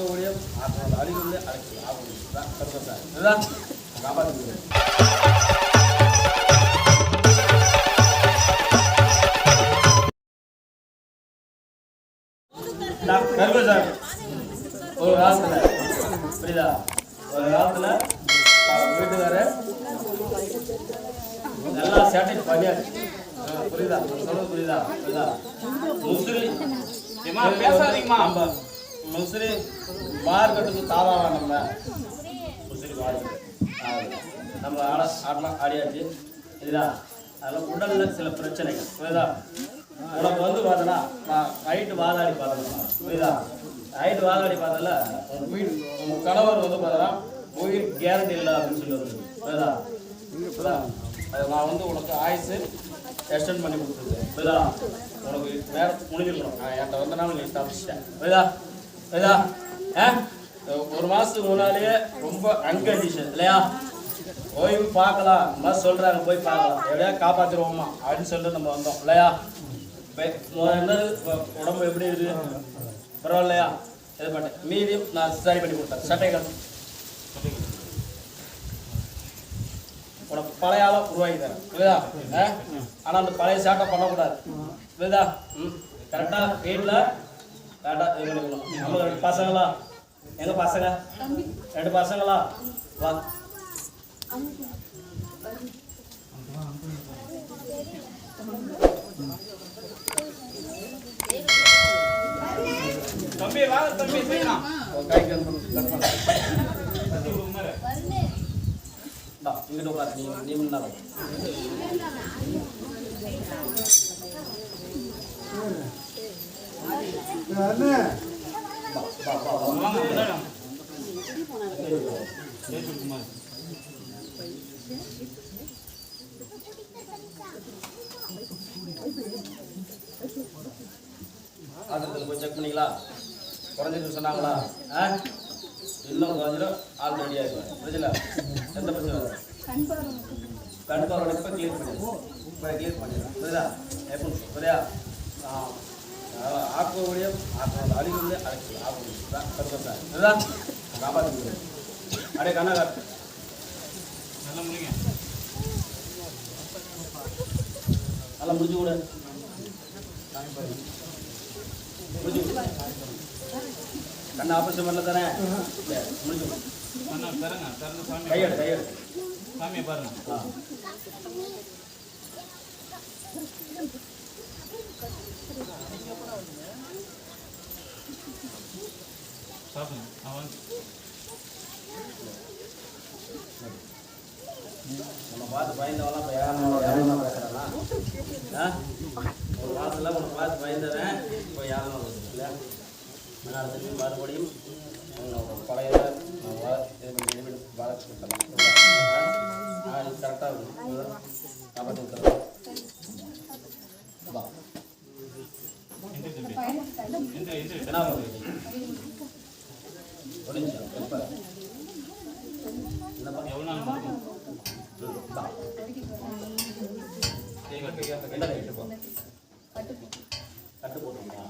ஆக்கக்கூடிய அழிவுள்ளே அழைக்கலாம் ஆகும் சார் இதுதான் காப்பாற்று சார். ஒரு காலத்தில் புரியுதா, ஒரு காலத்தில் வீட்டுக்காரர் நல்லா சேட்டை பண்ணியாரு. புரியுதா சொல்றது புரியுதா? புரியுதா பேசாதீங்கம்மா. முசிறி மார்க்கெட்டுக்கு தாராளா நம்ம முசிறி மார்க்கெட் நம்ம ஆடலாம் ஆடியாச்சு. புரியுதா? அதில் உடலில் சில பிரச்சனைகள் புரியுதா. உனக்கு வந்து பார்த்தோன்னா நான் நைட்டு வாதாடி பார்த்தேன். புரியுதா? நைட்டு வாதாடி பார்த்தல உங்கள் கணவர் வந்து பார்த்தோன்னா உயிர் கேரண்டி இல்லை அப்படின்னு சொல்லி வருது. புரியுதா? நான் வந்து உனக்கு ஆயுசு எக்ஸ்டெண்ட் பண்ணி கொடுத்துருக்கேன். புரியுதா? உனக்கு வேறு முடிஞ்சிருக்கணும். நான் என்கிட்ட வந்தனாலும் நீ தப்பிச்சிட்டேன். புரியுதா? புரியுதா? ஒரு மாதத்துக்கு முன்னாலேயே ரொம்ப அன்கண்டிஷன் இல்லையா, ஓய்வு பார்க்கலாம் இந்த மாதிரி சொல்கிறாங்க, போய் பார்க்கலாம் எப்படியா காப்பாற்றிடுவோமா அப்படின்னு சொல்லிட்டு நம்ம வந்தோம் இல்லையா. என்ன உடம்பு எப்படி இருக்குது பரவாயில்லையா? இது பண்ணேன் மீதியும் நான் சரி பண்ணி கொடுத்தேன். சட்டைகள் உனக்கு பழைய ஆளாக உருவாக்கி தரேன். புரியுதா? ஆனால் அந்த பழைய சாட்டை பண்ணக்கூடாது. புரியுதா? கரெக்டாக வீட்டில் கரெக்டாக இது பண்ணிக்கணும். நம்ம 2 பசங்களா? எங்க பசங்க 2 பசங்களா? வா தம்பி வாங்க தம்பி செய்யலாம். கைக்கு இங்கிட்ட உட்காரு. நீ முன்னால ஆதரத்தில் போய் செக் பண்ணிங்களா? குறைஞ்சிட்டு சொன்னாங்களா? இன்னும் குறைஞ்சிடும். ஆள் ரெடியாக இருக்கும். புரிஞ்சல? எந்த பிரச்சனை வரும்? கண் பார்வை இப்போ கிளியர் பண்ணிடுவோம். இப்போ கிளியர் பண்ணிடுறோம். புரியுதா? எப்படி புரியா? ஆக்கக்கூடிய அழிவுள்ளே அழைக்கலாம் ஆகும் சார் இதுதான் காப்பாற்று. அப்படியே கண்ணாக நல்லா முடிங்க. நல்லா முடிஞ்சு கூட கண்ணை ஆபரேஷன் பண்ணல தானே முடிஞ்சு கையெடு கையெடு சாமியை பாருங்க. நம்ம பார்த்து பயந்தவெல்லாம் இப்போ யாரும் பேசுறானா? ஒரு மாதத்தில் உன்னை பார்த்து பயந்தவன் இப்போ யாரும் இல்லை. அதனால் திரும்பி மறுபடியும் பழைய வளர்ச்சி கொடுத்தலாம். கரெக்டாக இருக்கும். காப்பாற்றி விட்டுறேன். என்ன முடிஞ்சா எப்போ என்னப்பா எவ்வளோ நாள் என்ன ரைட்டுப்பா கட்டு போட்டுங்களா?